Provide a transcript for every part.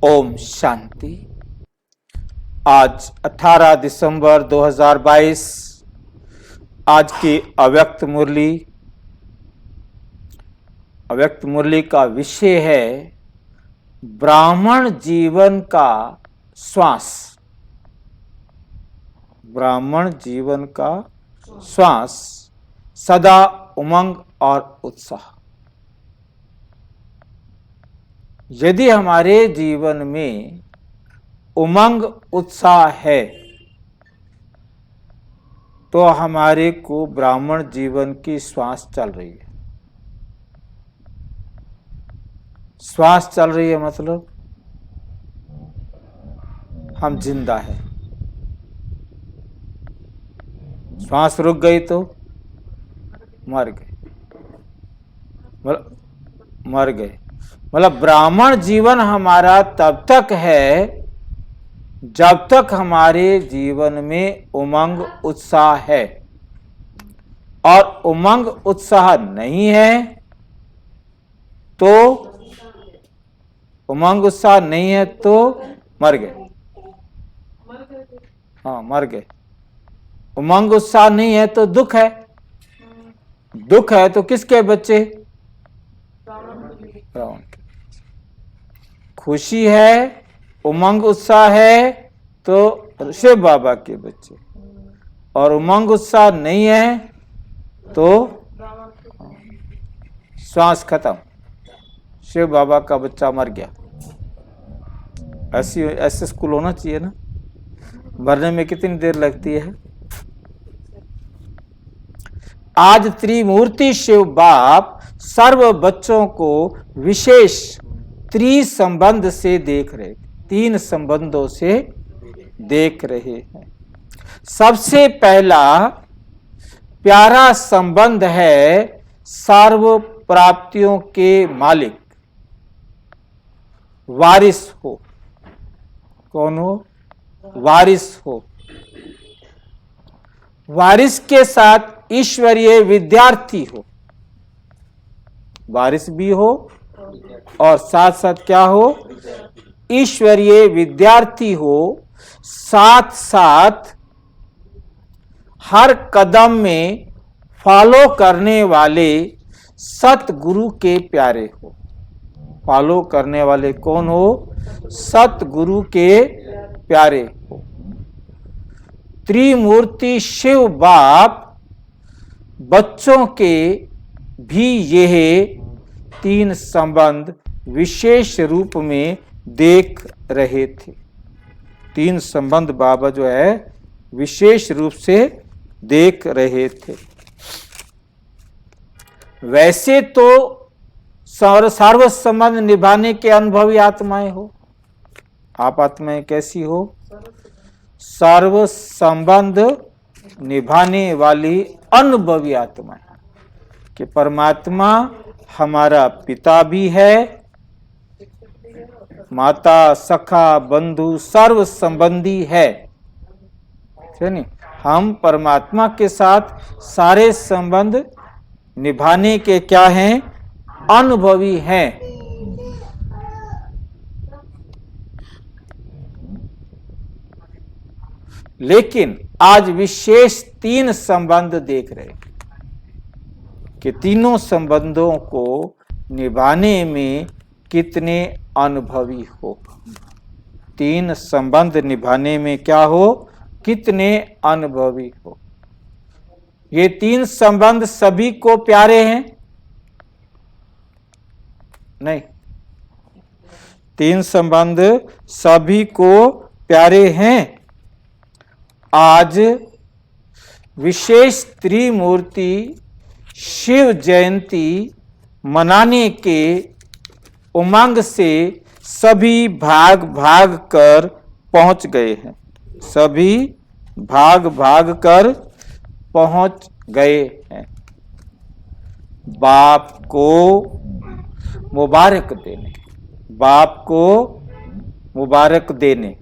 ओम शांति। आज 18 दिसंबर 2022 आज की अव्यक्त मुरली का विषय है ब्राह्मण जीवन का श्वास। ब्राह्मण जीवन का श्वास, सदा उमंग और उत्साह। यदि हमारे जीवन में उमंग उत्साह है तो हमारे को ब्राह्मण जीवन की श्वास चल रही है। श्वास चल रही है मतलब हम जिंदा है। श्वास रुक गई तो मर गए। मतलब ब्राह्मण जीवन हमारा तब तक है जब तक हमारे जीवन में उमंग उत्साह है, और उमंग उत्साह नहीं है तो मर गए। हाँ, मर गए। उमंग उत्साह नहीं है तो दुख है। दुख है तो किसके बच्चे? रावण के। खुशी है, उमंग उत्साह है तो शिव बाबा के बच्चे, और उमंग उत्साह नहीं है तो श्वास खत्म, शिव बाबा का बच्चा मर गया। ऐसे स्कूल होना चाहिए ना। मरने में कितनी देर लगती है? आज त्रिमूर्ति शिव बाप सर्व बच्चों को विशेष त्रिसंबंध से देख रहे, 3 संबंधों से देख रहे हैं। सबसे पहला प्यारा संबंध है सर्व प्राप्तियों के मालिक, वारिस हो। कौन हो? वारिस हो। वारिस के साथ ईश्वरीय विद्यार्थी हो। वारिस भी हो और साथ साथ क्या हो? ईश्वरीय विद्यार्थी हो। साथ साथ हर कदम में फॉलो करने वाले सतगुरु के प्यारे हो। फॉलो करने वाले कौन हो? सतगुरु के प्यारे हो। त्रिमूर्ति शिव बाप बच्चों के भी यह 3 संबंध विशेष रूप में देख रहे थे। 3 संबंध बाबा जो है विशेष रूप से देख रहे थे। वैसे तो सर्व संबंध निभाने के अनुभवी आत्माएं हो। आप आत्माएं कैसी हो? सर्व संबंध निभाने वाली अनुभवी आत्माएं, कि परमात्मा हमारा पिता भी है, माता, सखा, बंधु, सर्व संबंधी है। नहीं, हम परमात्मा के साथ सारे संबंध निभाने के क्या हैं? अनुभवी हैं। लेकिन आज विशेष 3 संबंध देख रहे हैं कि तीनों संबंधों को निभाने में कितने अनुभवी हो। 3 संबंध निभाने में क्या हो? कितने अनुभवी हो। ये 3 संबंध सभी को प्यारे हैं? नहीं। 3 संबंध सभी को प्यारे हैं। आज विशेष त्रिमूर्ति शिव जयंती मनाने के उमंग से सभी भाग भाग कर पहुंच गए हैं। सभी भाग भाग कर पहुंच गए हैं। बाप को मुबारक देने, बाप को मुबारक देने।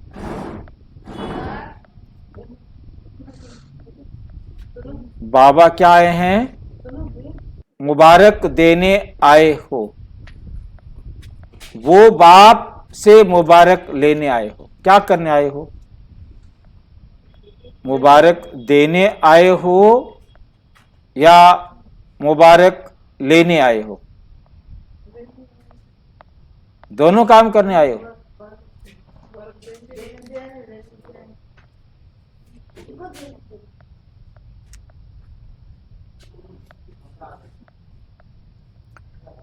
बाबा क्या आए हैं? मुबारक देने आए हो। वो बाप से मुबारक लेने आए हो? क्या करने आए हो? मुबारक देने आए हो या मुबारक लेने आए हो? दोनों काम करने आए हो।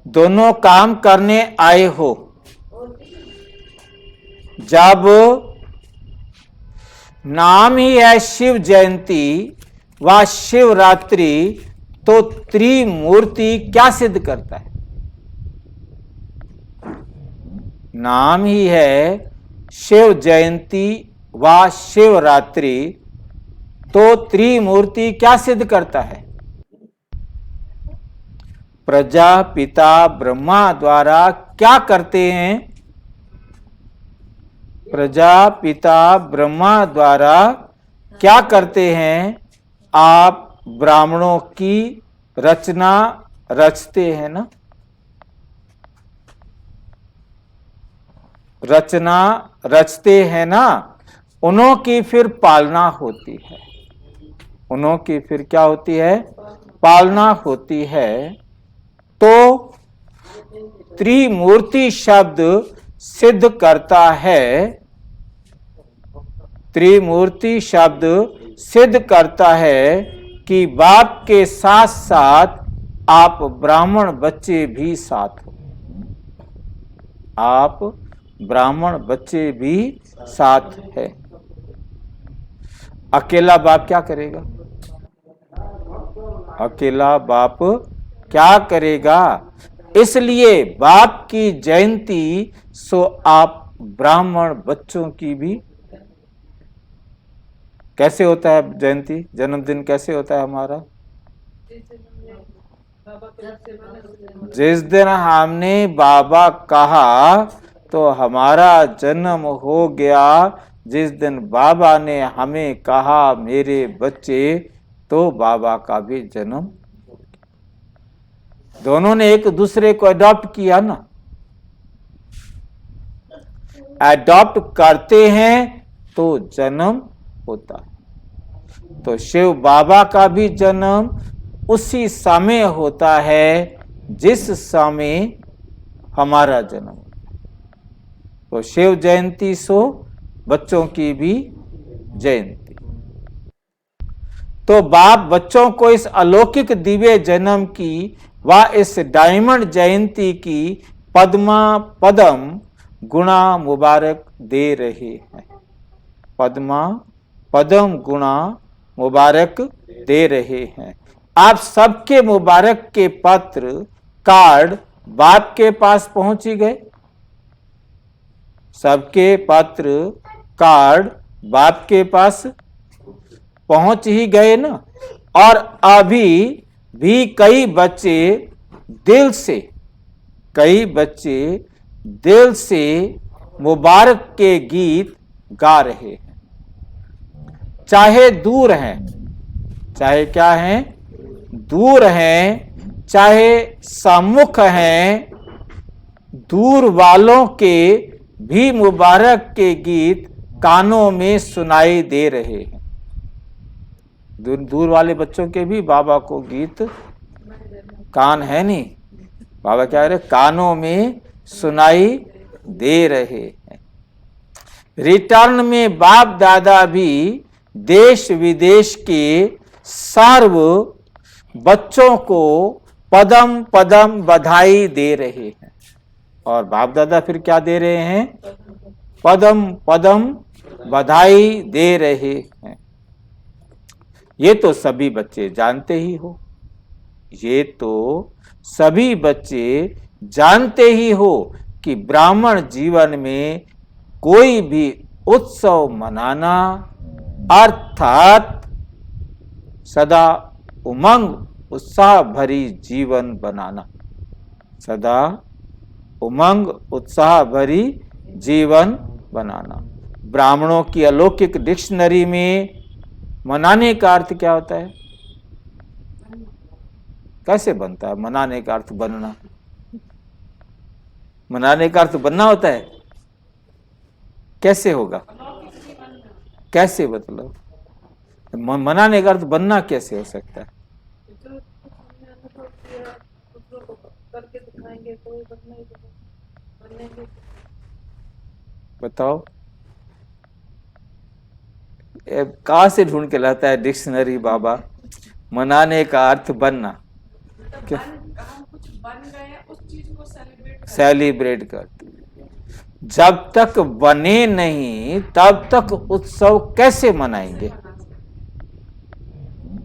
दोनों काम करने आए हो। जब नाम ही है शिव जयंती व शिवरात्रि, तो त्रिमूर्ति क्या सिद्ध करता है? नाम ही है शिव जयंती व शिवरात्रि, तो त्रिमूर्ति क्या सिद्ध करता है? प्रजापिता ब्रह्मा द्वारा क्या करते हैं? प्रजापिता ब्रह्मा द्वारा क्या करते हैं? आप ब्राह्मणों की रचना रचते हैं ना? रचना रचते हैं ना? उन्हों की फिर पालना होती है। उन्हों की फिर क्या होती है? पालना होती है। तो त्रिमूर्ति शब्द सिद्ध करता है, त्रिमूर्ति शब्द सिद्ध करता है कि बाप के साथ साथ आप ब्राह्मण बच्चे भी साथ हो। आप ब्राह्मण बच्चे भी साथ है। अकेला बाप क्या करेगा? अकेला बाप क्या करेगा? इसलिए बाप की जयंती सो आप ब्राह्मण बच्चों की भी। कैसे होता है जयंती, जन्मदिन कैसे होता है हमारा? जिस दिन हमने बाबा कहा तो हमारा जन्म हो गया। जिस दिन बाबा ने हमें कहा मेरे बच्चे, तो बाबा का भी जन्म। दोनों ने एक दूसरे को अडॉप्ट किया ना। अडॉप्ट करते हैं तो जन्म होता है। तो शिव बाबा का भी जन्म उसी समय होता है जिस समय हमारा जन्म होता है। तो शिव जयंती सो बच्चों की भी जयंती। तो बाप बच्चों को इस अलौकिक दिव्य जन्म की व इस डायमंड जयंती की पद्मा पदम गुणा मुबारक दे रहे हैं। पद्मा पदम गुणा मुबारक दे रहे हैं। आप सबके मुबारक के पत्र कार्ड बाप के पास पहुंच ही गए। सबके पत्र कार्ड बाप के पास पहुंच ही गए ना। और अभी भी कई बच्चे दिल से मुबारक के गीत गा रहे हैं। चाहे दूर हैं, चाहे क्या हैं? दूर हैं, चाहे सम्मुख हैं, दूर वालों के भी मुबारक के गीत कानों में सुनाई दे रहे हैं। दूर वाले बच्चों के भी बाबा को गीत, कान है नहीं, बाबा क्या कह रहे? कानों में सुनाई दे रहे हैं। रिटर्न में बाप दादा भी देश विदेश के सर्व बच्चों को पदम पदम बधाई दे रहे हैं। और बाप दादा फिर क्या दे रहे हैं? पदम पदम बधाई दे रहे हैं। ये तो सभी बच्चे जानते ही हो। ये तो सभी बच्चे जानते ही हो कि ब्राह्मण जीवन में कोई भी उत्सव मनाना अर्थात सदा उमंग उत्साह भरी जीवन बनाना। सदा उमंग उत्साह भरी जीवन बनाना। ब्राह्मणों की अलौकिक डिक्शनरी में मनाने का अर्थ क्या होता है? कैसे बनता है मनाने का अर्थ? बनना, मनाने का अर्थ बनना होता है। कैसे होगा? कैसे मतलब मनाने का अर्थ बनना कैसे हो सकता है? बताओ, कहाँ से ढूंढ के लाता है डिक्शनरी बाबा? मनाने का अर्थ बनना। क्या? हम कुछ बन गए उस चीज को सेलिब्रेट करते। जब तक बने नहीं तब तक उत्सव कैसे मनाएंगे?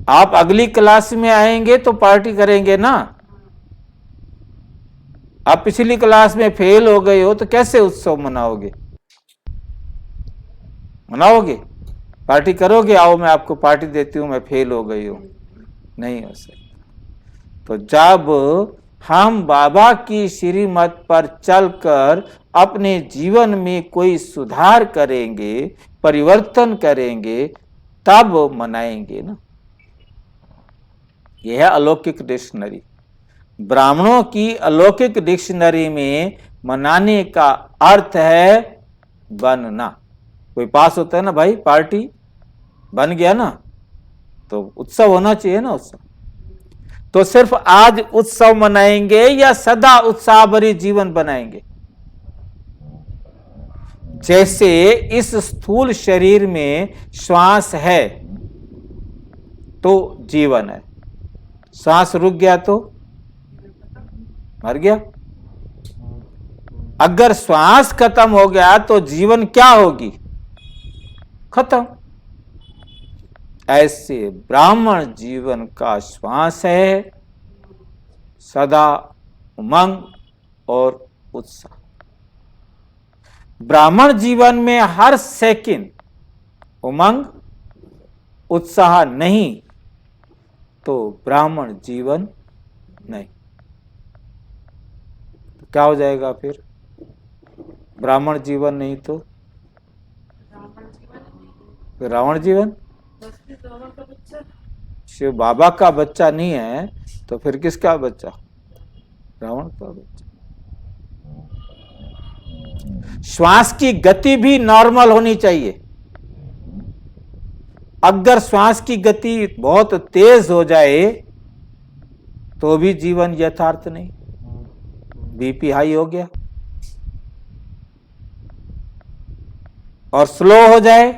आप अगली क्लास में आएंगे तो पार्टी करेंगे ना। आप पिछली क्लास में फेल हो गए हो तो कैसे उत्सव मनाओगे? मनाओगे? पार्टी करोगे? आओ मैं आपको पार्टी देती हूं, मैं फेल हो गई हूं। नहीं हो सकता। तो जब हम बाबा की श्रीमत पर चलकर अपने जीवन में कोई सुधार करेंगे, परिवर्तन करेंगे, तब मनाएंगे ना। यह है अलौकिक डिक्शनरी। ब्राह्मणों की अलौकिक डिक्शनरी में मनाने का अर्थ है बनना। कोई पास होता है ना भाई, पार्टी बन गया ना, तो उत्सव होना चाहिए ना। उत्सव तो सिर्फ आज उत्सव मनाएंगे या सदा उत्साह भरी जीवन बनाएंगे? जैसे इस स्थूल शरीर में श्वास है तो जीवन है, श्वास रुक गया तो मर गया। अगर श्वास खत्म हो गया तो जीवन क्या होगी? खत्म। ऐसे ब्राह्मण जीवन का श्वास है, सदा उमंग और उत्साह। ब्राह्मण जीवन में हर सेकंड उमंग उत्साह नहीं तो ब्राह्मण जीवन नहीं। तो क्या हो जाएगा फिर? ब्राह्मण जीवन नहीं तो रावण जीवन। शिव बाबा का बच्चा नहीं है तो फिर किसका बच्चा? रावण का बच्चा। श्वास की गति भी नॉर्मल होनी चाहिए। अगर श्वास की गति बहुत तेज हो जाए तो भी जीवन यथार्थ नहीं। बीपी हाई हो गया और स्लो हो जाए,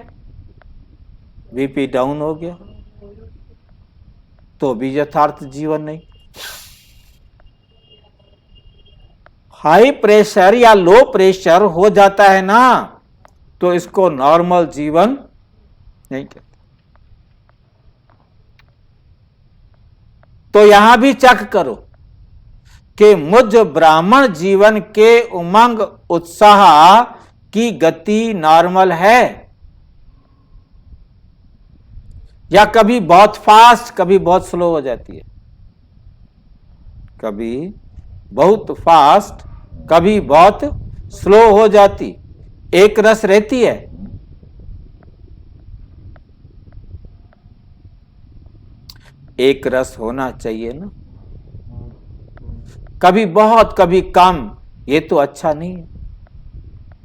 बीपी डाउन हो गया, तो भी यथार्थ जीवन नहीं। हाई प्रेशर या लो प्रेशर हो जाता है ना, तो इसको नॉर्मल जीवन नहीं कहते। तो यहां भी चेक करो कि मुझ ब्राह्मण जीवन के उमंग उत्साह की गति नॉर्मल है या कभी बहुत फास्ट, कभी बहुत स्लो हो जाती है? कभी बहुत फास्ट, कभी बहुत स्लो हो जाती। एक रस रहती है। एक रस होना चाहिए ना। कभी बहुत कभी कम, ये तो अच्छा नहीं है।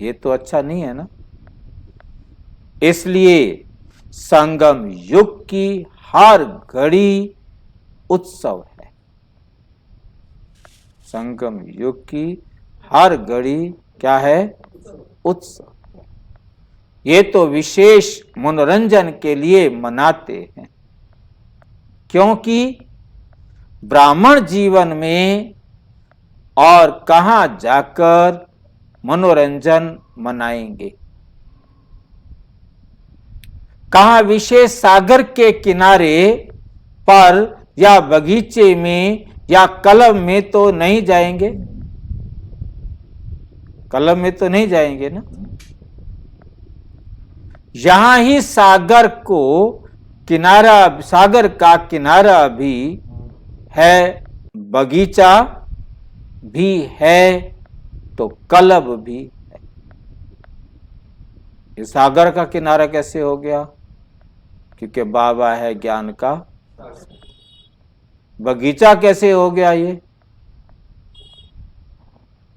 ये तो अच्छा नहीं है ना। इसलिए संगम युग की हर घड़ी उत्सव है। संगम युग की हर घड़ी क्या है? उत्सव। ये तो विशेष मनोरंजन के लिए मनाते हैं, क्योंकि ब्राह्मण जीवन में और कहां जाकर मनोरंजन मनाएंगे? कहां विशेष सागर के किनारे पर या बगीचे में या क्लब में तो नहीं जाएंगे। क्लब में तो नहीं जाएंगे ना। यहां ही सागर को किनारा, सागर का किनारा भी है, बगीचा भी है, तो क्लब भी है। ये सागर का किनारा कैसे हो गया? क्योंकि बाबा है ज्ञान का। बगीचा कैसे हो गया? ये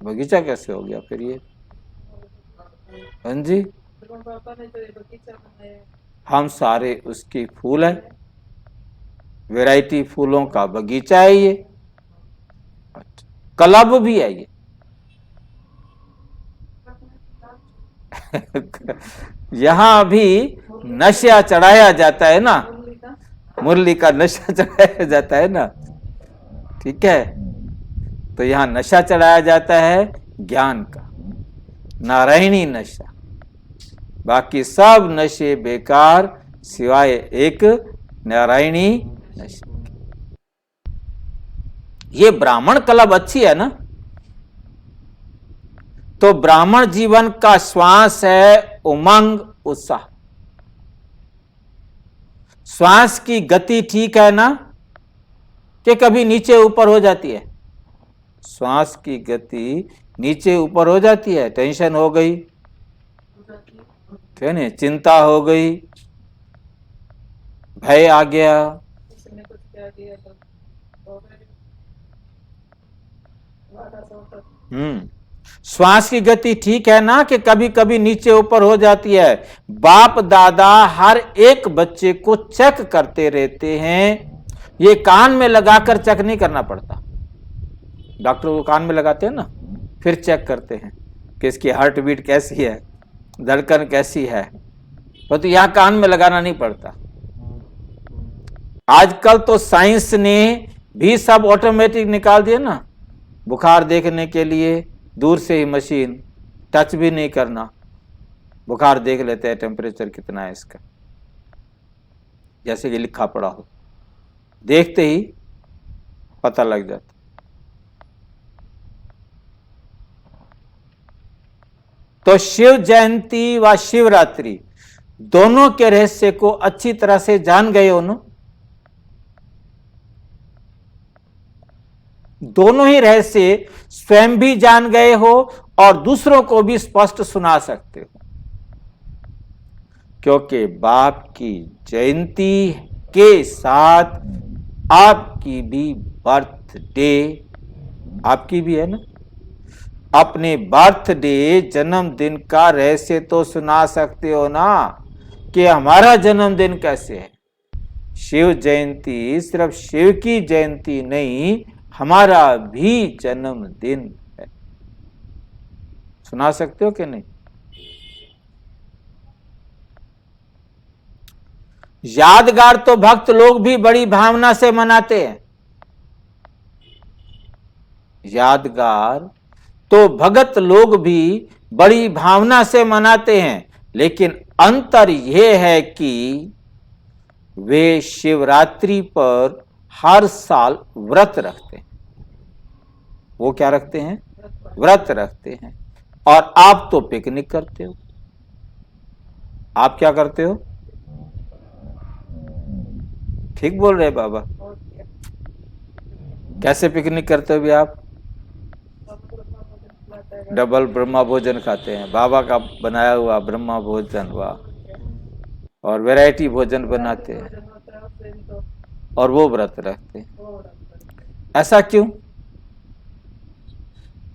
बगीचा कैसे हो गया फिर? ये हाँ जी, पापा ने तो ये बगीचा बनाया है। हम सारे उसके फूल हैं, वैरायटी फूलों का बगीचा है ये, क्लब भी है ये। यहां भी नशा चढ़ाया जाता है ना, मुरली का मुरली का नशा चढ़ाया जाता है ना, ठीक है। तो यहां नशा चढ़ाया जाता है ज्ञान का, नारायणी नशा। बाकी सब नशे बेकार सिवाय एक नारायणी नशा। ये ब्राह्मण क्लब अच्छी है ना। तो ब्राह्मण जीवन का श्वास है उमंग उत्साह। श्वास की गति ठीक है ना, कि कभी नीचे ऊपर हो जाती है? श्वास की गति नीचे ऊपर हो जाती है, टेंशन हो गई, ठीक है, चिंता हो गई, भय आ गया, किसी ने कुछ कह दिया तो हो गए। श्वास की गति ठीक है ना, कि कभी कभी नीचे ऊपर हो जाती है? बाप दादा हर एक बच्चे को चेक करते रहते हैं। ये कान में लगाकर चेक नहीं करना पड़ता, डॉक्टर को कान में लगाते हैं ना, फिर चेक करते हैं कि इसकी हार्ट बीट कैसी है, धड़कन कैसी है, तो यहां कान में लगाना नहीं पड़ता। आजकल तो साइंस ने भी सब ऑटोमेटिक निकाल दिया ना, बुखार देखने के लिए दूर से ही मशीन, टच भी नहीं करना, बुखार देख लेते हैं टेम्परेचर कितना है इसका, जैसे कि लिखा पड़ा हो, देखते ही पता लग जाता। तो शिव जयंती व शिवरात्रि दोनों के रहस्य को अच्छी तरह से जान गए हो ना। दोनों ही रहस्य स्वयं भी जान गए हो और दूसरों को भी स्पष्ट सुना सकते हो, क्योंकि बाप की जयंती के साथ आपकी भी बर्थडे, आपकी भी है ना, अपने बर्थडे जन्मदिन का रहस्य तो सुना सकते हो ना, कि हमारा जन्मदिन कैसे है। शिव जयंती सिर्फ शिव की जयंती नहीं, हमारा भी जन्मदिन है। सुना सकते हो कि नहीं? यादगार तो भक्त लोग भी बड़ी भावना से मनाते हैं। यादगार तो भगत लोग भी बड़ी भावना से मनाते हैं, लेकिन अंतर यह है कि वे शिवरात्रि पर हर साल व्रत रखते हैं। वो क्या रखते हैं? व्रत रखते हैं। और आप तो पिकनिक करते हो। आप क्या करते हो? ठीक बोल रहे बाबा? कैसे पिकनिक करते हो भी आप? डबल ब्रह्मा भोजन खाते हैं, बाबा का बनाया हुआ ब्रह्मा भोजन, वाह। और वैरायटी भोजन बनाते हैं और वो व्रत रखते हैं। ऐसा क्यों?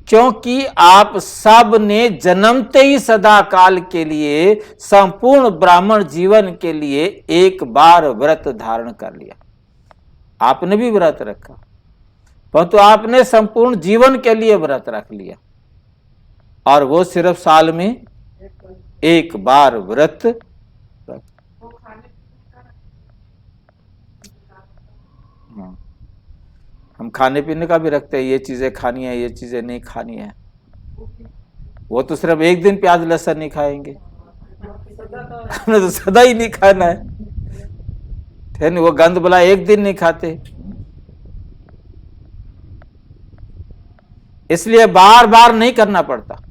क्योंकि आप सब ने जन्मते ही सदा काल के लिए, संपूर्ण ब्राह्मण जीवन के लिए एक बार व्रत धारण कर लिया। आपने भी व्रत रखा, परंतु आपने संपूर्ण जीवन के लिए व्रत रख लिया, और वो सिर्फ साल में एक बार व्रत रख। हम खाने पीने का भी रखते हैं, ये चीजें खानी है, ये चीजें नहीं खानी है। वो तो सिर्फ एक दिन प्याज लहसुन नहीं खाएंगे, हमने तो सदा ही नहीं खाना है, नहीं, वो गंद भला एक दिन नहीं खाते। इसलिए बार बार नहीं करना पड़ता,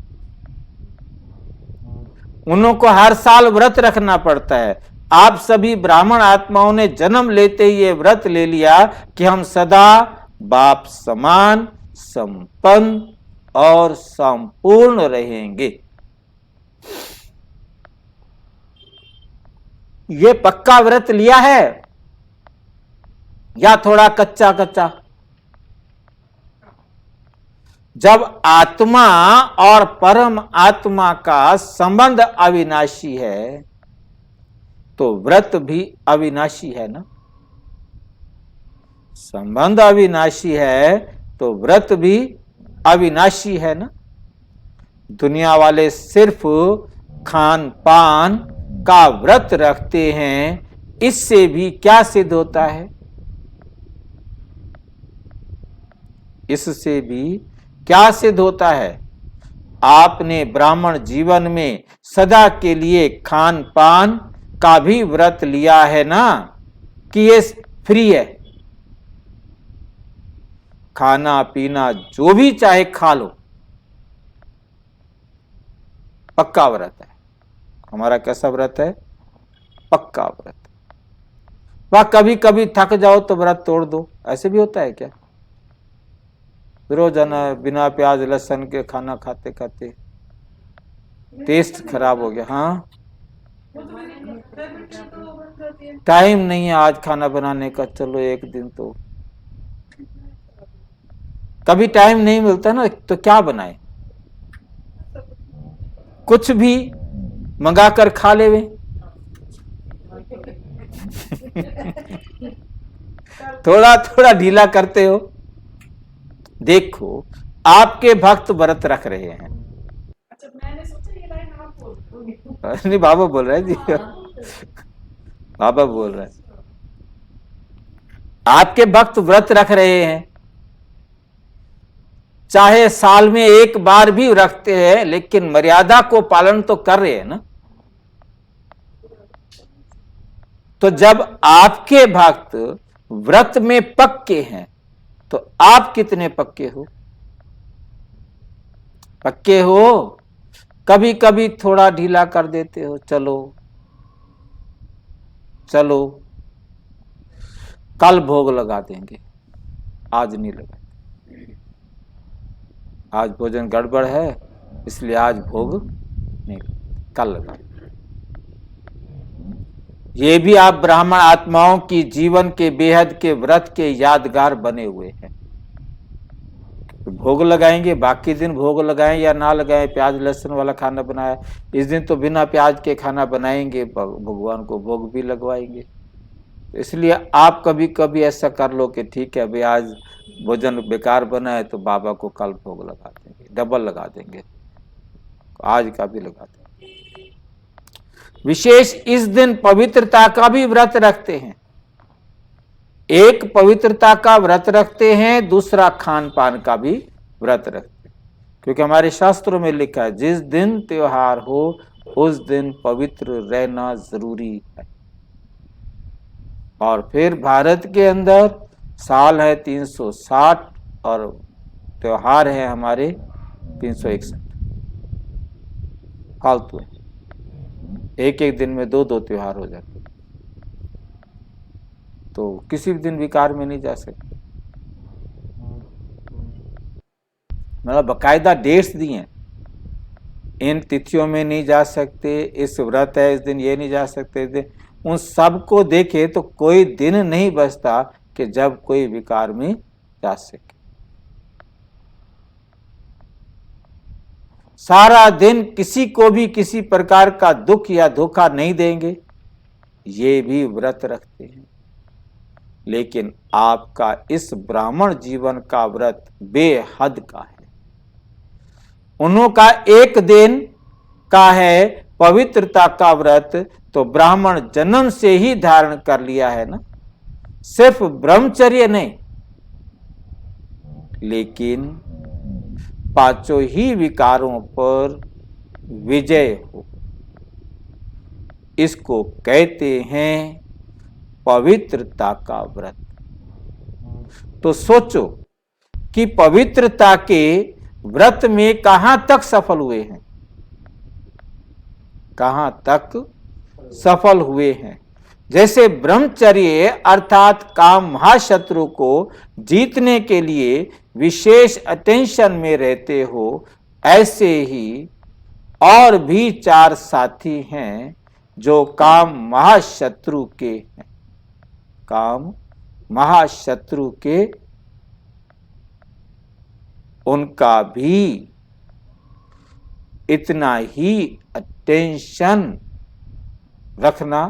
उनको हर साल व्रत रखना पड़ता है। आप सभी ब्राह्मण आत्माओं ने जन्म लेते ही ये व्रत ले लिया कि हम सदा बाप समान, संपन्न और संपूर्ण रहेंगे। ये पक्का व्रत लिया है या थोड़ा कच्चा कच्चा? जब आत्मा और परम आत्मा का संबंध अविनाशी है तो व्रत भी अविनाशी है ना। संबंध अविनाशी है तो व्रत भी अविनाशी है ना। दुनिया वाले सिर्फ खान पान का व्रत रखते हैं, इससे भी क्या सिद्ध होता है? इससे भी क्या सिद्ध होता है? आपने ब्राह्मण जीवन में सदा के लिए खान पान का भी व्रत लिया है ना, कि ये फ्री है, खाना पीना जो भी चाहे खा लो, पक्का व्रत है हमारा। कैसा व्रत है? पक्का व्रत। वह कभी कभी थक जाओ तो व्रत तोड़ दो, ऐसे भी होता है क्या? रोजाना बिना प्याज लहसुन के खाना खाते खाते टेस्ट खराब हो गया। हाँ, टाइम नहीं है आज खाना बनाने का, चलो एक दिन तो। कभी टाइम नहीं मिलता ना, तो क्या बनाए? कुछ भी मंगा कर खा लेवे। थोड़ा थोड़ा ढीला करते हो। देखो, आपके भक्त व्रत रख रहे हैं। अच्छा, मैंने सोचा ये लाइन आप बोल। नहीं, बाबा बोल रहे हैं जी, बाबा बोल रहे हैं। आपके भक्त व्रत रख रहे हैं, चाहे साल में एक बार भी रखते हैं, लेकिन मर्यादा को पालन तो कर रहे हैं ना। तो जब आपके भक्त व्रत में पक्के हैं तो आप कितने पक्के हो? पक्के हो? कभी कभी थोड़ा ढीला कर देते हो, चलो चलो कल भोग लगा देंगे, आज नहीं लगा, आज भोजन गड़बड़ है इसलिए आज भोग नहीं, कल लगा। ये भी आप ब्राह्मण आत्माओं की जीवन के बेहद के व्रत के यादगार बने हुए हैं। भोग लगाएंगे, बाकी दिन भोग लगाएं या ना लगाएं, प्याज लहसुन वाला खाना बनाया, इस दिन तो बिना प्याज के खाना बनाएंगे, भगवान को भोग भी लगवाएंगे। इसलिए आप कभी कभी ऐसा कर लो कि ठीक है भाई, आज भोजन बेकार बना है तो बाबा को कल भोग लगा देंगे, डबल लगा देंगे, आज का भी लगा देंगे। विशेष इस दिन पवित्रता का भी व्रत रखते हैं। एक पवित्रता का व्रत रखते हैं, दूसरा खान पान का भी व्रत रखते हैं, क्योंकि हमारे शास्त्रों में लिखा है जिस दिन त्योहार हो उस दिन पवित्र रहना जरूरी है। और फिर भारत के अंदर साल है 360 और त्योहार है हमारे 361, फालतू है। एक एक दिन में दो दो त्योहार हो जाते, तो किसी भी दिन विकार में नहीं जा सकते। मतलब बकायदा डेट्स दिए, इन तिथियों में नहीं जा सकते, इस व्रत है इस दिन ये नहीं जा सकते, इस दिन, उन सबको देखे तो कोई दिन नहीं बचता कि जब कोई विकार में जा सके। सारा दिन किसी को भी किसी प्रकार का दुख या धोखा नहीं देंगे, ये भी व्रत रखते हैं। लेकिन आपका इस ब्राह्मण जीवन का व्रत बेहद का है। उन्हों का एक दिन का है पवित्रता का व्रत, तो ब्राह्मण जन्म से ही धारण कर लिया है ना, सिर्फ ब्रह्मचर्य नहीं, लेकिन पांचों ही विकारों पर विजय हो, इसको कहते हैं पवित्रता का व्रत। तो सोचो कि पवित्रता के व्रत में कहां तक सफल हुए हैं, कहां तक सफल हुए हैं। जैसे ब्रह्मचर्य अर्थात काम महाशत्रु को जीतने के लिए विशेष अटेंशन में रहते हो, ऐसे ही और भी 4 साथी हैं जो काम महाशत्रु के हैं, काम महाशत्रु के उनका भी इतना ही अटेंशन रखना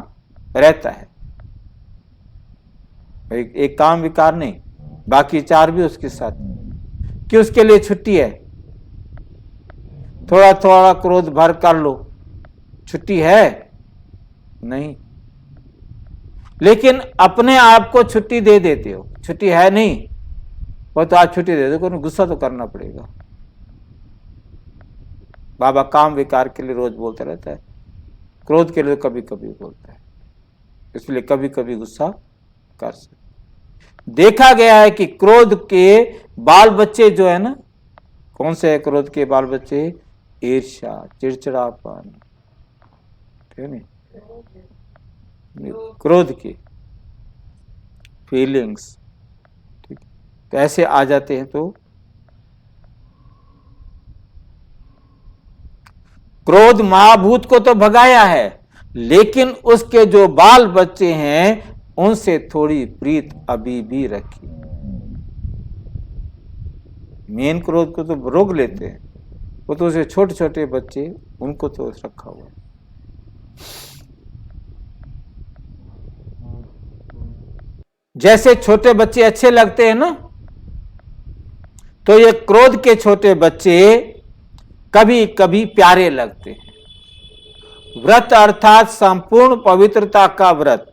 रहता है। एक काम विकार नहीं, बाकी 4 भी उसके साथ, कि उसके लिए छुट्टी है, थोड़ा थोड़ा क्रोध भर कर लो, छुट्टी है नहीं। लेकिन अपने आप को छुट्टी दे देते हो, छुट्टी है नहीं, वो तो आज छुट्टी दे दो, गुस्सा तो करना पड़ेगा। बाबा काम विकार के लिए रोज बोलता रहता है, क्रोध के लिए कभी कभी बोलता है, इसलिए कभी कभी गुस्सा कर सकते। देखा गया है कि क्रोध के बाल बच्चे जो है ना, कौन से है क्रोध के बाल बच्चे? ईर्ष्या, चिड़चिड़ापन, ठीक है नहीं, क्रोध की फीलिंग्स, ठीक, तो ऐसे आ जाते हैं। तो क्रोध महाभूत को तो भगाया है, लेकिन उसके जो बाल बच्चे हैं उनसे थोड़ी प्रीत अभी भी रखी। मेन क्रोध को तो रोक लेते हैं, वो तो उसे छोटे छोटे बच्चे, उनको तो रखा हुआ। जैसे छोटे बच्चे अच्छे लगते हैं ना, तो ये क्रोध के छोटे बच्चे कभी कभी प्यारे लगते हैं। व्रत अर्थात संपूर्ण पवित्रता का व्रत।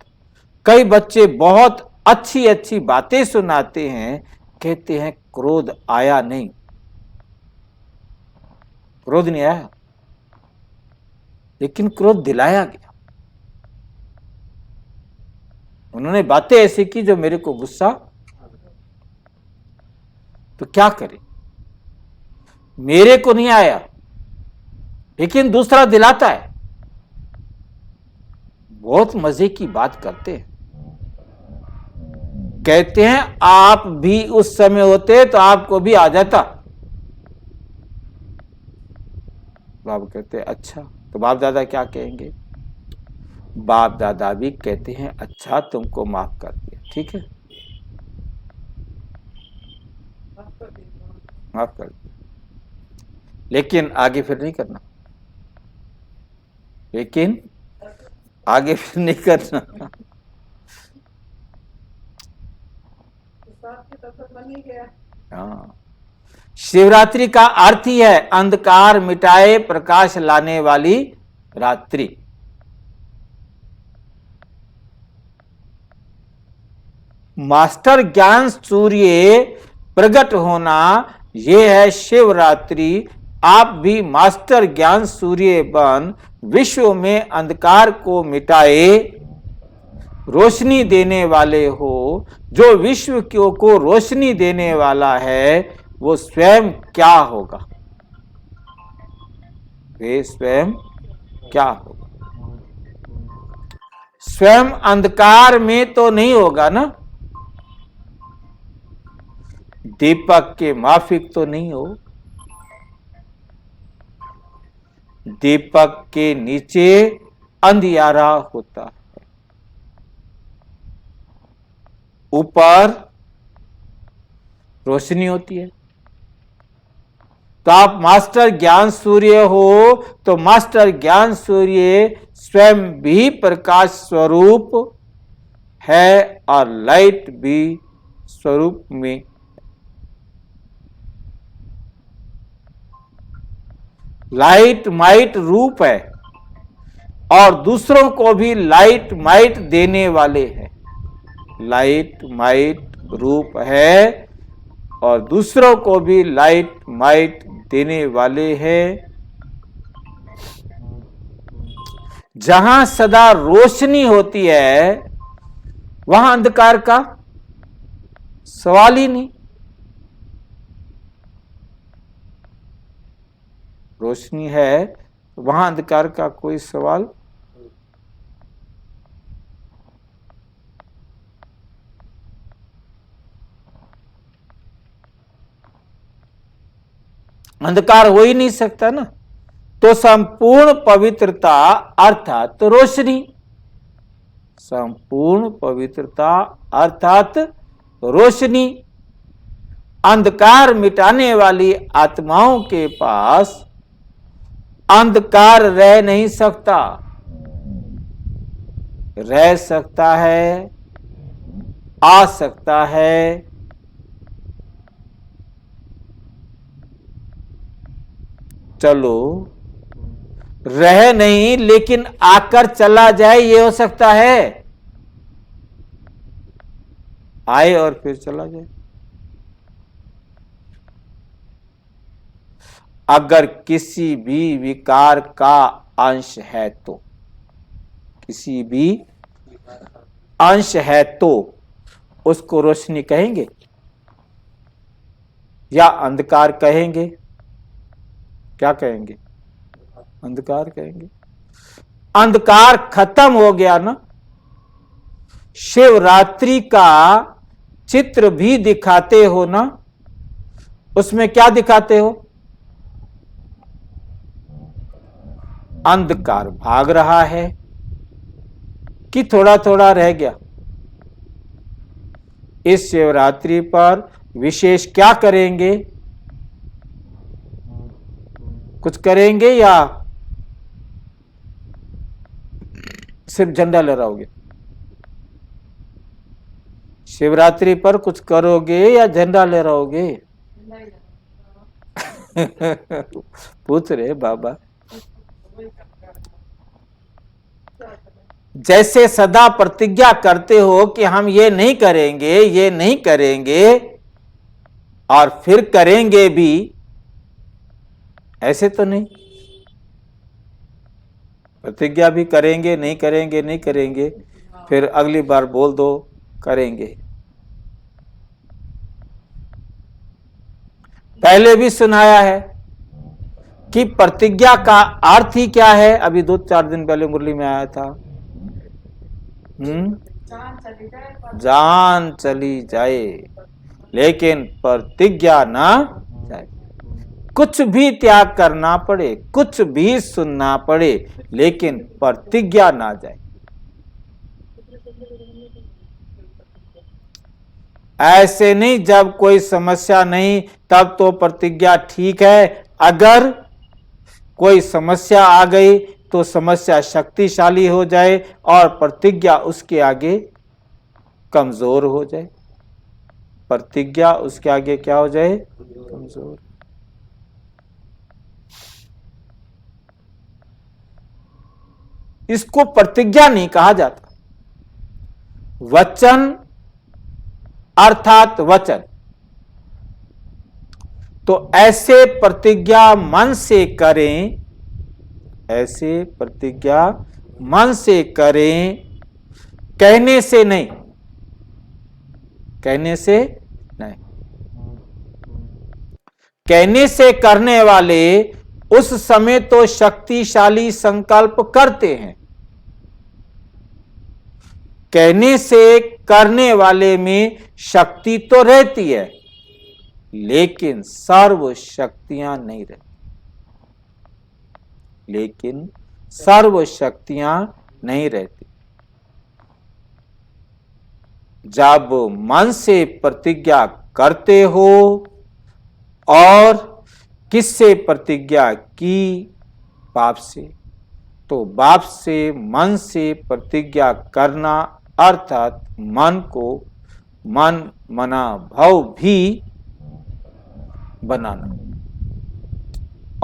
कई बच्चे बहुत अच्छी अच्छी बातें सुनाते हैं, कहते हैं क्रोध आया नहीं, क्रोध नहीं आया, लेकिन क्रोध दिलाया गया। उन्होंने बातें ऐसी की जो मेरे को गुस्सा, तो क्या करें, मेरे को नहीं आया लेकिन दूसरा दिलाता है। बहुत मजे की बात करते हैं, कहते हैं आप भी उस समय होते तो आपको भी आ जाता। बाप कहते हैं अच्छा, तो बाप दादा क्या कहेंगे? बाप दादा भी कहते हैं अच्छा तुमको माफ कर दिया, ठीक है, माफ कर दिया, लेकिन आगे फिर नहीं करना, लेकिन आगे फिर नहीं करना। हाँ, शिवरात्रि का अर्थ ही है अंधकार मिटाए प्रकाश लाने वाली रात्रि। मास्टर ज्ञान सूर्य प्रकट होना, यह है शिवरात्रि। आप भी मास्टर ज्ञान सूर्य बन विश्व में अंधकार को मिटाए रोशनी देने वाले हो। जो विश्व को रोशनी देने वाला है वो स्वयं क्या होगा? वे स्वयं क्या होगा? स्वयं अंधकार में तो नहीं होगा ना, दीपक के माफिक तो नहीं हो। दीपक के नीचे अंधियारा होता है, ऊपर रोशनी होती है। तो आप मास्टर ज्ञान सूर्य हो, तो मास्टर ज्ञान सूर्य स्वयं भी प्रकाश स्वरूप है और लाइट भी स्वरूप में। लाइट माइट रूप है और दूसरों को भी लाइट माइट देने वाले हैं। लाइट माइट रूप है और दूसरों को भी लाइट माइट देने वाले हैं। जहां सदा रोशनी होती है वहां अंधकार का सवाल ही नहीं। रोशनी है वहां अंधकार का कोई सवाल। अंधकार हो ही नहीं सकता ना। तो संपूर्ण पवित्रता अर्थात रोशनी, संपूर्ण पवित्रता अर्थात रोशनी अंधकार मिटाने वाली आत्माओं के पास अंधकार रह नहीं सकता। रह सकता है, आ सकता है, चलो रह नहीं लेकिन आकर चला जाए, ये हो सकता है। आए और फिर चला जाए। अगर किसी भी विकार का अंश है तो, किसी भी अंश है तो उसको रोशनी कहेंगे या अंधकार कहेंगे? क्या कहेंगे? अंधकार कहेंगे। अंधकार खत्म हो गया ना। शिवरात्रि का चित्र भी दिखाते हो ना, उसमें क्या दिखाते हो? अंधकार भाग रहा है कि थोड़ा थोड़ा रह गया? इस शिवरात्रि पर विशेष क्या करेंगे? कुछ करेंगे या सिर्फ झंडा लहराओगे? शिवरात्रि पर कुछ करोगे या झंडा लहराओगे? पूछ रहे बाबा। जैसे सदा प्रतिज्ञा करते हो कि हम ये नहीं करेंगे, ये नहीं करेंगे, और फिर करेंगे भी, ऐसे तो नहीं। प्रतिज्ञा भी करेंगे, नहीं करेंगे, नहीं करेंगे, फिर अगली बार बोल दो करेंगे। पहले भी सुनाया है कि प्रतिज्ञा का अर्थ ही क्या है। अभी 2-4 दिन पहले मुरली में आया था। जान चली जाए लेकिन प्रतिज्ञा ना जाए। कुछ भी त्याग करना पड़े, कुछ भी सुनना पड़े, लेकिन प्रतिज्ञा ना जाए। ऐसे नहीं जब कोई समस्या नहीं तब तो प्रतिज्ञा ठीक है, अगर कोई समस्या आ गई तो समस्या शक्तिशाली हो जाए और प्रतिज्ञा उसके आगे कमजोर हो जाए। प्रतिज्ञा उसके आगे क्या हो जाए? कमजोर। इसको प्रतिज्ञा नहीं कहा जाता। वचन अर्थात वचन। तो ऐसे प्रतिज्ञा मन से करें, ऐसे प्रतिज्ञा मन से करें, कहने से नहीं, कहने से नहीं। कहने से करने वाले उस समय तो शक्तिशाली संकल्प करते हैं, कहने से करने वाले में शक्ति तो रहती है लेकिन सर्व शक्तियां नहीं रहती, लेकिन सर्व शक्तियां नहीं रहती। जब मन से प्रतिज्ञा करते हो और किससे प्रतिज्ञा की? बाप से। तो बाप से मन से प्रतिज्ञा करना अर्थात मन को मन मना भव भी बनाना,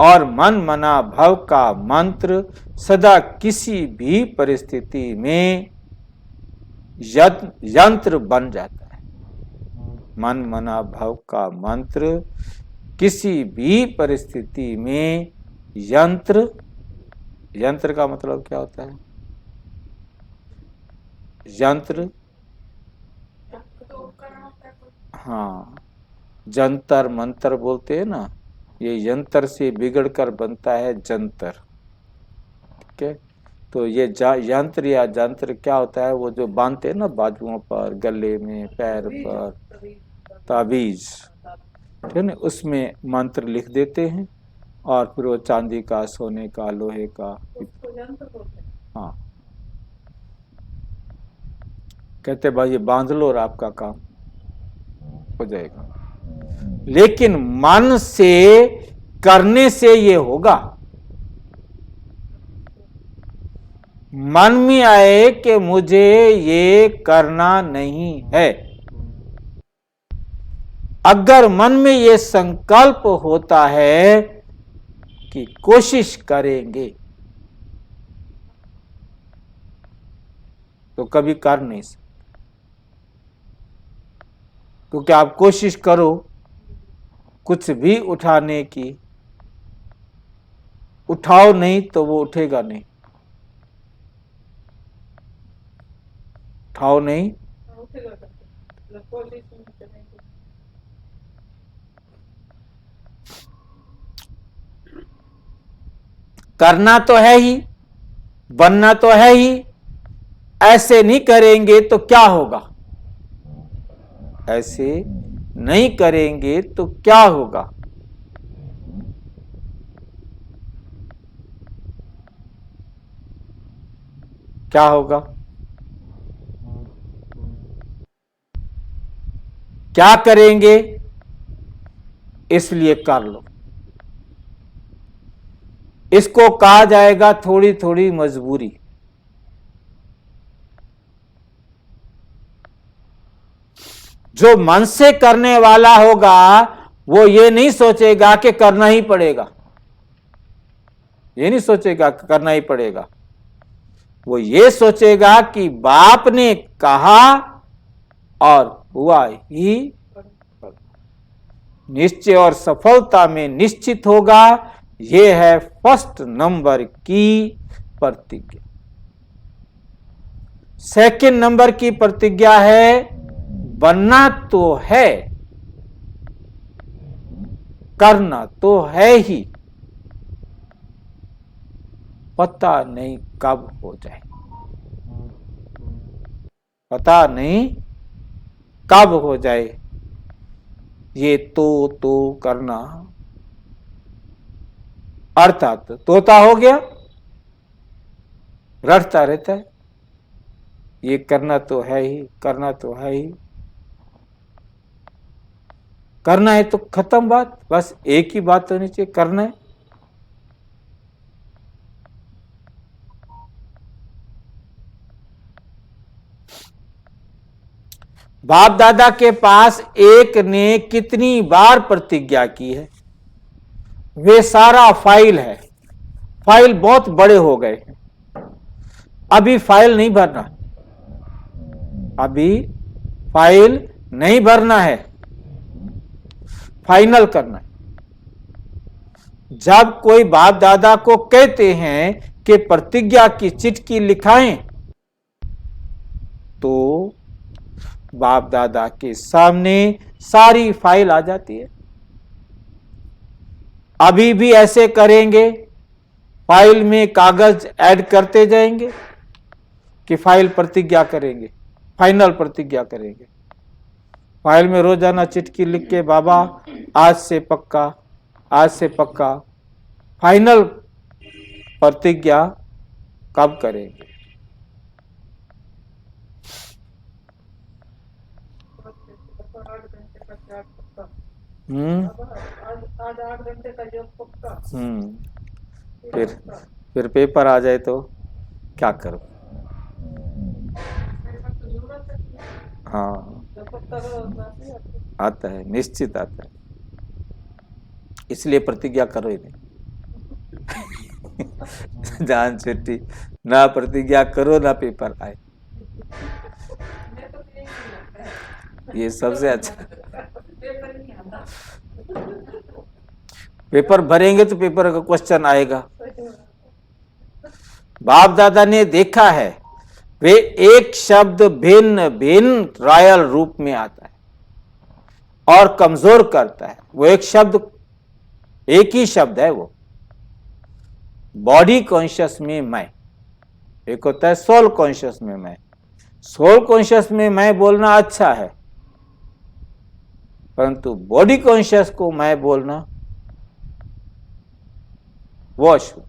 और मन मना भव का मंत्र सदा किसी भी परिस्थिति में यंत्र बन जाता है। मन मना भव का मंत्र किसी भी परिस्थिति में यंत्र, यंत्र का मतलब क्या होता है? यंत्र, हाँ, जंतर मंतर बोलते हैं ना, ये यंत्र से बिगड़कर बनता है जंतर। ठीक है, तो ये यंत्र या जंत्र क्या होता है? वो जो बांधते हैं ना बाजुओं पर, गले में, पैर पर, ताबीज, ठीक है ना, उसमें मंत्र लिख देते हैं और फिर वो चांदी का, सोने का, लोहे का, हाँ, कहते भाई ये बांध लो और आपका काम हो जाएगा। लेकिन मन से करने से ये होगा। मन में आए कि मुझे ये करना नहीं है, अगर मन में ये संकल्प होता है कि कोशिश करेंगे, तो कभी कर नहीं सकते। क्योंकि आप कोशिश करो कुछ भी उठाने की, उठाओ नहीं तो वो उठेगा नहीं। उठाओ नहीं, उठेगा करके कोशिश नहीं करेंगे। करना तो है ही, बनना तो है ही, ऐसे नहीं करेंगे तो क्या होगा? ऐसे नहीं करेंगे तो क्या होगा? क्या होगा? क्या करेंगे? इसलिए कर लो। इसको कहा जाएगा थोड़ी थोड़ी मजबूरी। जो मन से करने वाला होगा वो ये नहीं सोचेगा कि करना ही पड़ेगा, ये नहीं सोचेगा कि करना ही पड़ेगा। वो ये सोचेगा कि बाप ने कहा और हुआ ही, निश्चय और सफलता में निश्चित होगा। ये है फर्स्ट नंबर की प्रतिज्ञा। सेकंड नंबर की प्रतिज्ञा है, बनना तो है, करना तो है ही, पता नहीं कब हो जाए, पता नहीं कब हो जाए। ये तो करना, अर्थात तोता हो गया, रटता रहता है, ये करना तो है ही, करना तो है ही, करना है तो खत्म बात, बस एक ही बात होनी चाहिए, करना है। बाप दादा के पास एक ने कितनी बार प्रतिज्ञा की है, वे सारा फाइल है। फाइल बहुत बड़े हो गए हैं, अभी फाइल नहीं भरना, अभी फाइल नहीं भरना है, फाइनल करना है। जब कोई बाप दादा को कहते हैं कि प्रतिज्ञा की चिट्ठी लिखाएं, तो बाप दादा के सामने सारी फाइल आ जाती है। अभी भी ऐसे करेंगे, फाइल में कागज ऐड करते जाएंगे कि फाइल प्रतिज्ञा करेंगे, फाइनल प्रतिज्ञा करेंगे। फाइल में रोजाना चिट्ठी लिख के बाबा आज से पक्का, आज से पक्का, फाइनल प्रतिज्ञा कब करेंगे? आज 8 घंटे का योग पक्का। फिर पेपर आ जाए तो क्या करो? हाँ, आता है, निश्चित आता है, इसलिए प्रतिज्ञा करो ही नहीं। जान छुट्टी, ना प्रतिज्ञा करो ना पेपर आए, ये सबसे अच्छा। पेपर भरेंगे तो पेपर का क्वेश्चन आएगा। बाप दादा ने देखा है, वे एक शब्द भिन्न भिन्न रॉयल रूप में आता है और कमजोर करता है। वो एक शब्द, एक ही शब्द है वो, बॉडी कॉन्शियस में मैं, एक होता है सोल कॉन्शियस में मैं। सोल कॉन्शियस में मैं बोलना अच्छा है, परंतु बॉडी कॉन्शियस को मैं बोलना वो अशुद्ध।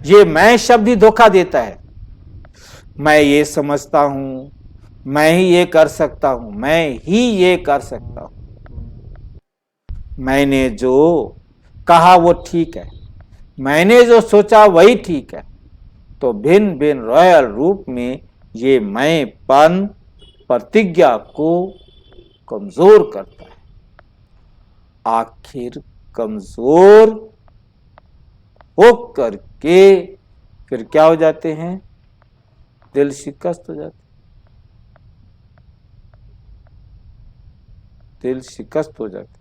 ये मैं शब्द ही धोखा देता है। मैं ये समझता हूं, मैं ही ये कर सकता हूं, मैं ही ये कर सकता हूं, मैंने जो कहा वो ठीक है, मैंने जो सोचा वही ठीक है, तो भिन्न भिन्न रॉयल रूप में ये मैंपन प्रतिज्ञा को कमजोर करता है। आखिर कमजोर हो करके फिर क्या हो जाते हैं? दिल शिकस्त हो जाते, दिल शिकस्त हो जाते।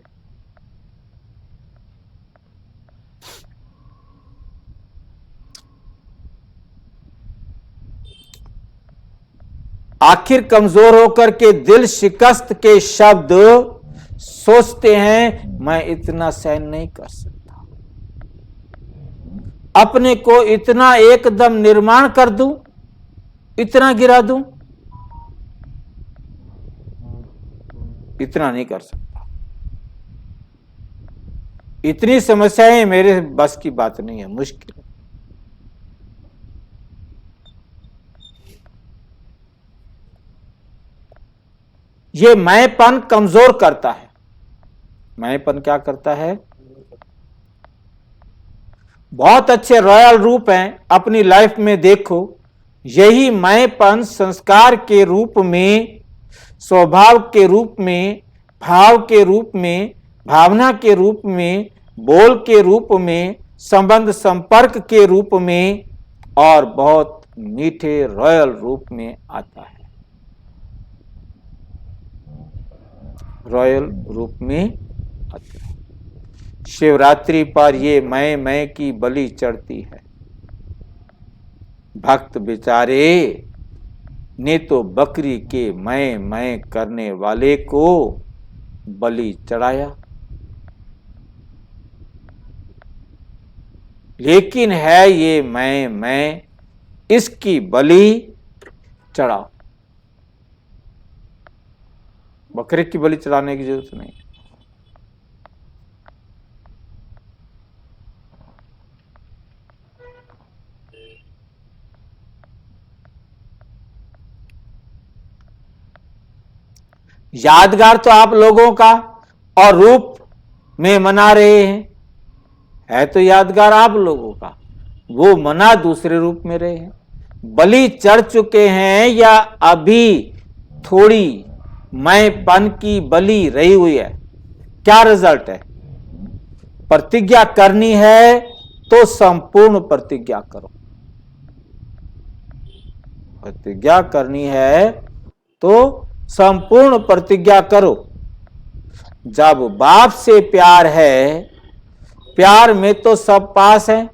आखिर कमजोर होकर के दिल शिकस्त के शब्द सोचते हैं, मैं इतना सहन नहीं कर सकता, अपने को इतना एकदम निर्माण कर दूं, इतना गिरा दूं, इतना नहीं कर सकता, इतनी समस्याएं मेरे बस की बात नहीं है, मुश्किल है। ये मैंपन कमजोर करता है। मैंपन क्या करता है? बहुत अच्छे रॉयल रूप हैं, अपनी लाइफ में देखो, यही मैंपन संस्कार के रूप में, स्वभाव के रूप में, भाव के रूप में, भावना के रूप में, बोल के रूप में, संबंध संपर्क के रूप में और बहुत मीठे रॉयल रूप में आता है, रॉयल रूप में आता है। शिवरात्रि पर ये मैं की बलि चढ़ती है। भक्त बेचारे ने तो बकरी के मैं करने वाले को बलि चढ़ाया, लेकिन है ये मैं, इसकी बलि चढ़ाओ। बकरे की बलि चढ़ाने की जरूरत नहीं। यादगार तो आप लोगों का और रूप में मना रहे हैं, है तो यादगार आप लोगों का, वो मना दूसरे रूप में रहे हैं। बलि चढ़ चुके हैं या अभी थोड़ी मैंपन की बलि रही हुई है? क्या रिजल्ट है? प्रतिज्ञा करनी है तो संपूर्ण प्रतिज्ञा करो, प्रतिज्ञा करनी है तो संपूर्ण प्रतिज्ञा करो। जब बाप से प्यार है, प्यार में तो सब पास है।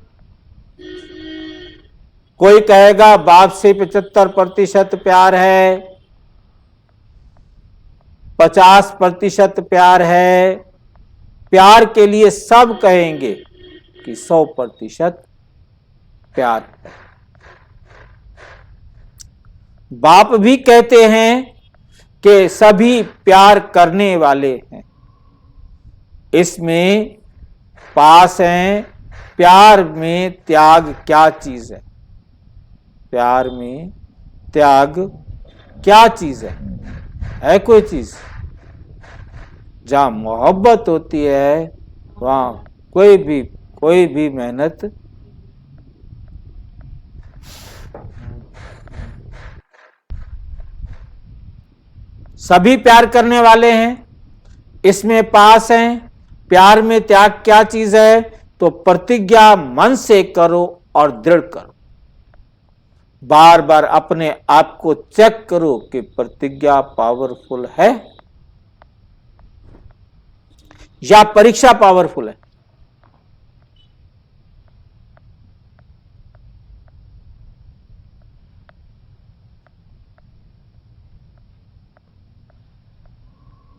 कोई कहेगा बाप से 75% प्यार है, 50% प्यार है, प्यार के लिए सब कहेंगे कि 100% प्यार है। बाप भी कहते हैं कि सभी प्यार करने वाले हैं, इसमें पास हैं। प्यार में त्याग क्या चीज है? प्यार में त्याग क्या चीज है कोई चीज? जहां मोहब्बत होती है वहां कोई भी मेहनत सभी प्यार करने वाले हैं, इसमें पास हैं। प्यार में त्याग क्या चीज है? तो प्रतिज्ञा मन से करो और दृढ़ करो। बार बार अपने आप को चेक करो कि प्रतिज्ञा पावरफुल है या परीक्षा पावरफुल है।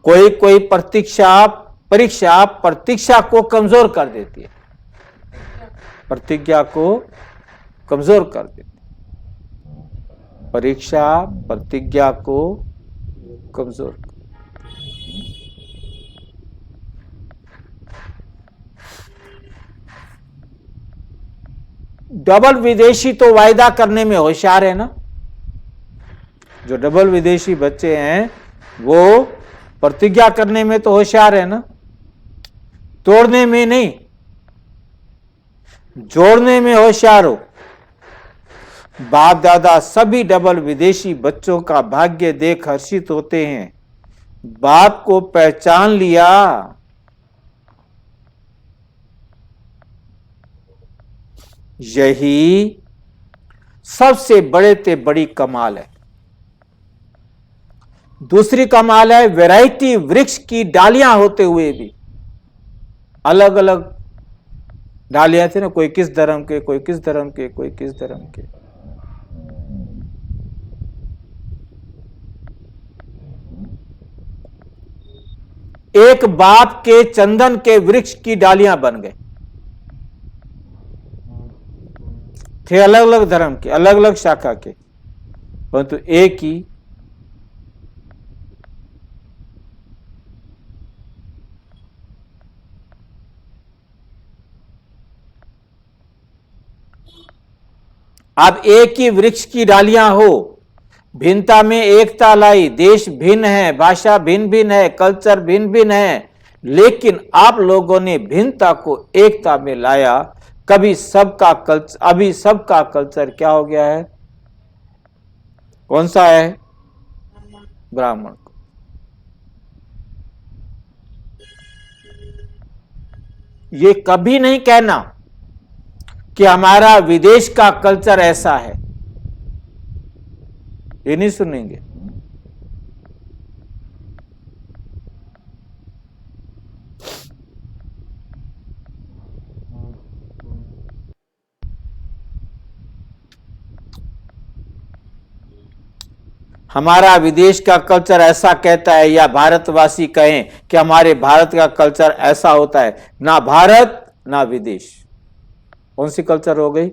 कोई परीक्षा प्रतीक्षा को कमजोर कर देती है, प्रतिज्ञा को कमजोर कर देती है। परीक्षा प्रतिज्ञा को कमजोर कर। डबल विदेशी तो वायदा करने में होशियार है ना, जो डबल विदेशी बच्चे हैं वो प्रतिज्ञा करने में तो होशियार है ना, तोड़ने में नहीं, जोड़ने में होशियार हो। बाप दादा सभी डबल विदेशी बच्चों का भाग्य देख हर्षित होते हैं। बाप को पहचान लिया। यही सबसे बड़े ते बड़ी कमाल है। दूसरी कमाल है वैरायटी वृक्ष की डालियां होते हुए भी अलग अलग डालियां थी ना, कोई किस धर्म के, कोई किस धर्म के, कोई किस धर्म के। एक बाप के चंदन के वृक्ष की डालियां बन गए थे, अलग अलग धर्म के, अलग अलग शाखा के, परंतु एक ही अब एक ही वृक्ष की डालियां हो, भिन्नता में एकता लाई। देश भिन्न है, भाषा भिन्न भिन्न है, कल्चर भिन्न भिन्न है, लेकिन आप लोगों ने भिन्नता को एकता में लाया। अभी सबका कल्चर क्या हो गया है? कौन सा है? ब्राह्मण को। ये कभी नहीं कहना कि हमारा विदेश का कल्चर ऐसा है, ये नहीं सुनेंगे। हमारा विदेश का कल्चर ऐसा कहता है, या भारतवासी कहें कि हमारे भारत का कल्चर ऐसा होता है। ना भारत ना विदेश, कौन सी कल्चर हो गई?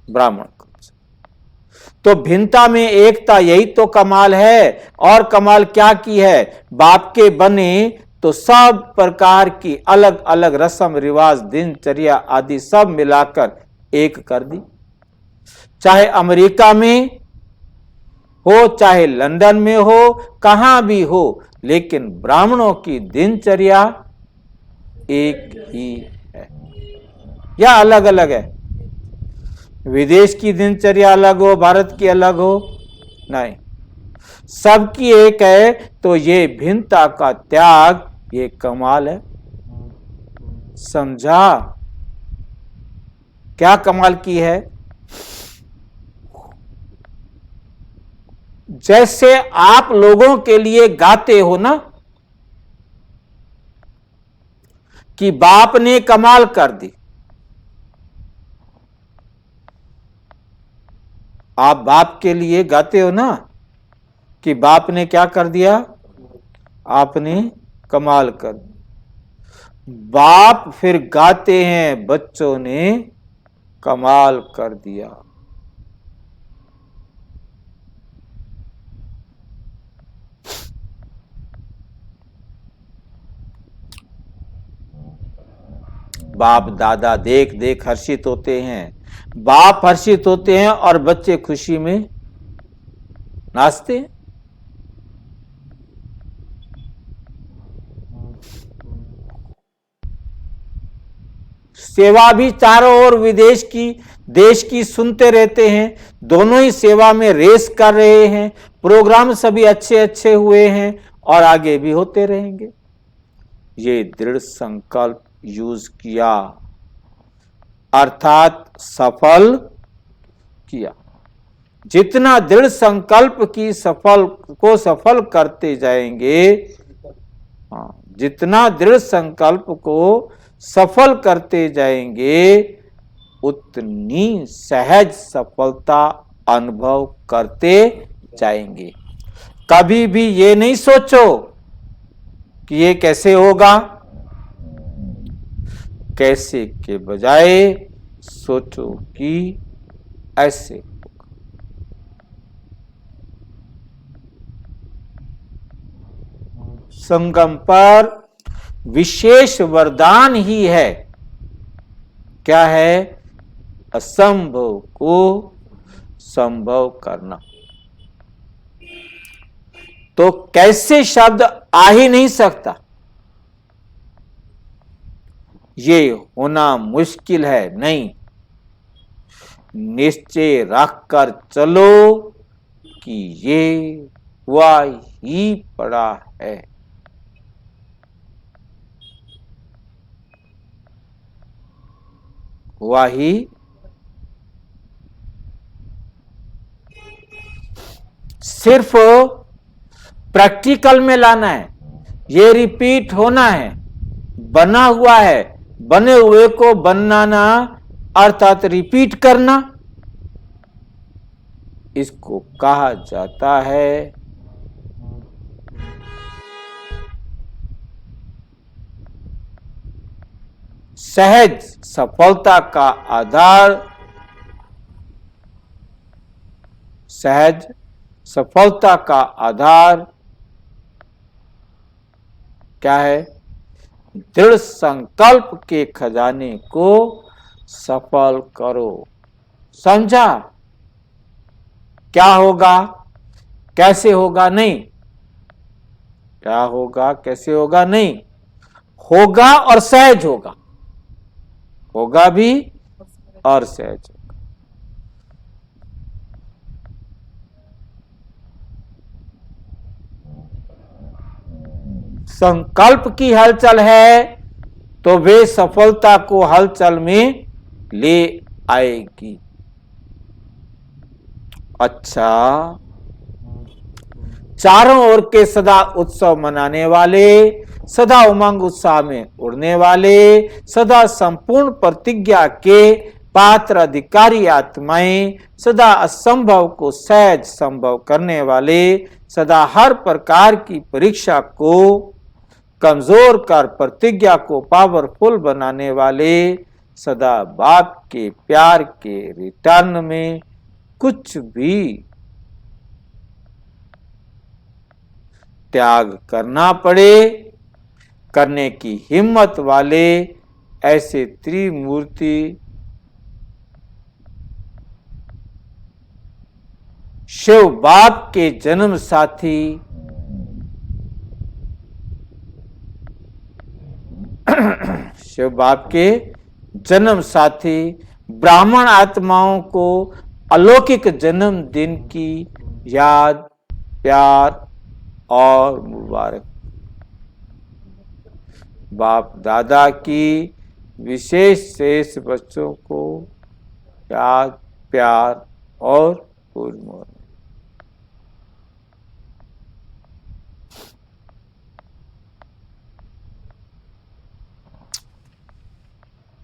ब्राह्मण कल्चर। तो भिन्नता में एकता, यही तो कमाल है। और कमाल क्या की है? बाप के बने तो सब प्रकार की अलग अलग रस्म रिवाज, दिनचर्या आदि सब मिलाकर एक कर दी। चाहे अमेरिका में हो, चाहे लंदन में हो, कहां भी हो, लेकिन ब्राह्मणों की दिनचर्या एक ही है या अलग अलग है? विदेश की दिनचर्या अलग हो, भारत की अलग हो? नहीं, सबकी एक है। तो ये भिन्नता का त्याग, ये कमाल है। समझा क्या कमाल की है? जैसे आप लोगों के लिए गाते हो ना कि बाप ने कमाल कर दी, आप बाप के लिए गाते हो ना कि बाप ने क्या कर दिया? आपने कमाल कर दी। बाप फिर गाते हैं बच्चों ने कमाल कर दिया। बाप दादा देख देख हर्षित होते हैं। बाप हर्षित होते हैं और बच्चे खुशी में नाचते हैं। सेवा भी चारों ओर विदेश की देश की सुनते रहते हैं। दोनों ही सेवा में रेस कर रहे हैं। प्रोग्राम सभी अच्छे अच्छे हुए हैं और आगे भी होते रहेंगे। ये दृढ़ संकल्प यूज किया, अर्थात सफल किया। जितना दृढ़ संकल्प की सफल करते जाएंगे, जितना दृढ़ संकल्प को सफल करते जाएंगे, उतनी सहज सफलता अनुभव करते जाएंगे। कभी भी ये नहीं सोचो कि ये कैसे होगा, कैसे के बजाय सोचो कि ऐसे होगा। संगम पर विशेष वरदान ही है। क्या है? असंभव को संभव करना। तो कैसे शब्द आ ही नहीं सकता? ये होना मुश्किल है? नहीं, निश्चय रखकर चलो कि ये हुआ ही पड़ा है। हुआ ही। सिर्फ प्रैक्टिकल में लाना है, ये रिपीट होना है, बना हुआ है, बने हुए को बनाना अर्थात रिपीट करना, इसको कहा जाता है सहज सफलता का आधार। सहज सफलता का आधार क्या है? दृढ़ संकल्प के खजाने को सफल करो। समझा? क्या होगा कैसे होगा? नहीं, क्या होगा कैसे होगा? नहीं, होगा और सहज होगा, होगा भी और सहज होगा। संकल्प की हलचल है तो वे सफलता को हलचल में ले आएगी। अच्छा, चारों ओर के सदा उत्सव मनाने वाले, सदा उमंग उत्साह में उड़ने वाले, सदा संपूर्ण प्रतिज्ञा के पात्र अधिकारी आत्माएं, सदा असंभव को सहज संभव करने वाले, सदा हर प्रकार की परीक्षा को कमजोर कर प्रतिज्ञा को पावरफुल बनाने वाले, सदा बाप के प्यार के रिटर्न में कुछ भी त्याग करना पड़े करने की हिम्मत वाले, ऐसे त्रिमूर्ति शिव बाप के जन्म साथी शिव बाप के जन्म साथी ब्राह्मण आत्माओं को अलौकिक जन्मदिन की याद, प्यार और मुबारक। बाप दादा की विशेष शेष बच्चों को याद, प्यार और गुड मॉर्निंग।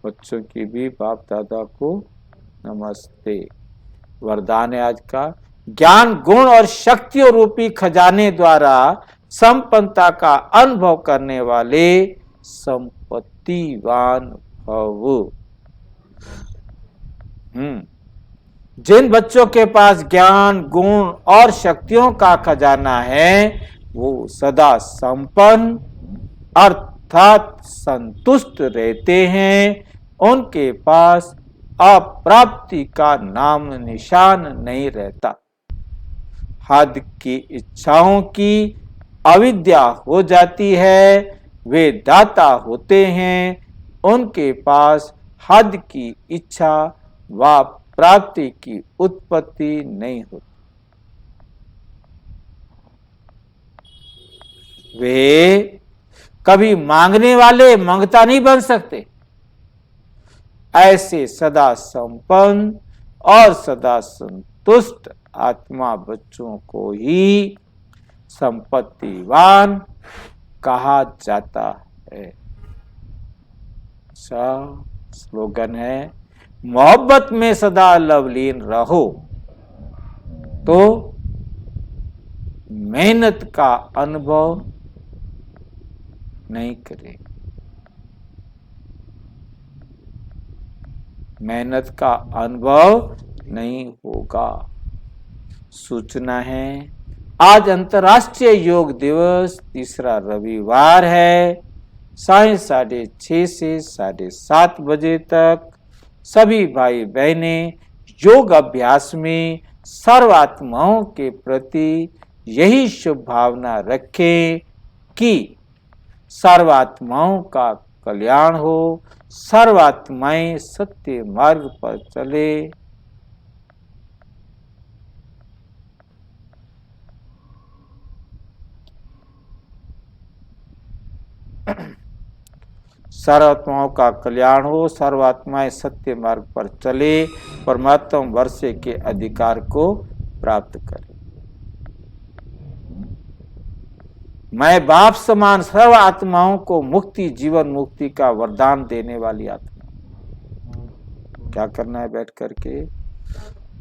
बच्चों की भी बाप दादा को नमस्ते। वरदान है आज का, ज्ञान गुण और शक्तियों रूपी खजाने द्वारा संपन्नता का अनुभव करने वाले संपत्तिवान भव। जिन बच्चों के पास ज्ञान गुण और शक्तियों का खजाना है वो सदा संपन्न अर्थात संतुष्ट रहते हैं। उनके पास अप्राप्ति का नाम निशान नहीं रहता। हद की इच्छाओं की अविद्या हो जाती है, वे दाता होते हैं। उनके पास हद की इच्छा व प्राप्ति की उत्पत्ति नहीं होती। वे कभी मांगने वाले मांगता नहीं बन सकते। ऐसे सदा संपन्न और सदा संतुष्ट आत्मा बच्चों को ही संपत्तिवान कहा जाता है। स्लोगन है, मोहब्बत में सदा लवलीन रहो तो मेहनत का अनुभव नहीं करे। मेहनत का अनुभव नहीं होगा। सूचना है, आज अंतर्राष्ट्रीय योग दिवस, तीसरा रविवार है। साढ़े 6:30 से 7:30 बजे तक सभी भाई बहनें योग अभ्यास में सर्वात्माओं के प्रति यही शुभ भावना रखें कि सर्वात्माओं का कल्याण हो, सर्वात्माएं सत्य मार्ग पर चले। सर्वात्माओं का कल्याण हो, सर्वात्माएं सत्य मार्ग पर चले, परमात्मा वर्षे के अधिकार को प्राप्त करें। मैं बाप समान सर्व आत्माओं को मुक्ति, जीवन मुक्ति का वरदान देने वाली आत्मा। क्या करना है बैठ करके?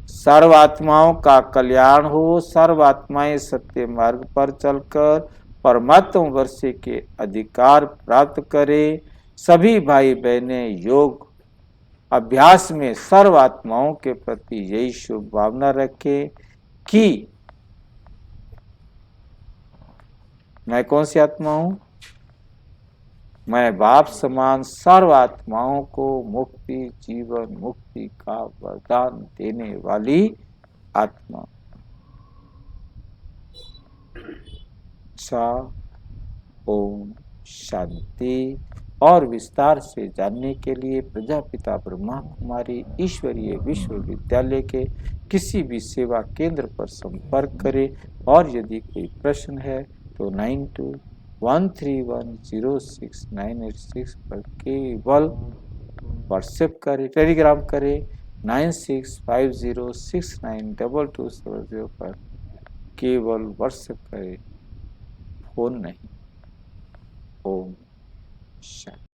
सर्व आत्माओं का कल्याण हो, सर्व आत्माएं सत्य मार्ग पर चलकर परमात्मा वर्षे के अधिकार प्राप्त करें। सभी भाई बहनें योग अभ्यास में सर्व आत्माओं के प्रति यही शुभ भावना रखें कि मैं कौन सी आत्मा हूं? मैं बाप समान सर्व आत्माओं को मुक्ति, जीवन मुक्ति का वरदान देने वाली आत्मा। ओम शांति। और विस्तार से जानने के लिए प्रजापिता ब्रह्मा कुमारी ईश्वरीय विश्वविद्यालय के किसी भी सेवा केंद्र पर संपर्क करें। और यदि कोई प्रश्न है तो 9213106986 पर केवल व्हाट्सएप करें, टेलीग्राम करें 9650692270 पर केवल व्हाट्सएप करें, फोन नहीं। ओम शांति।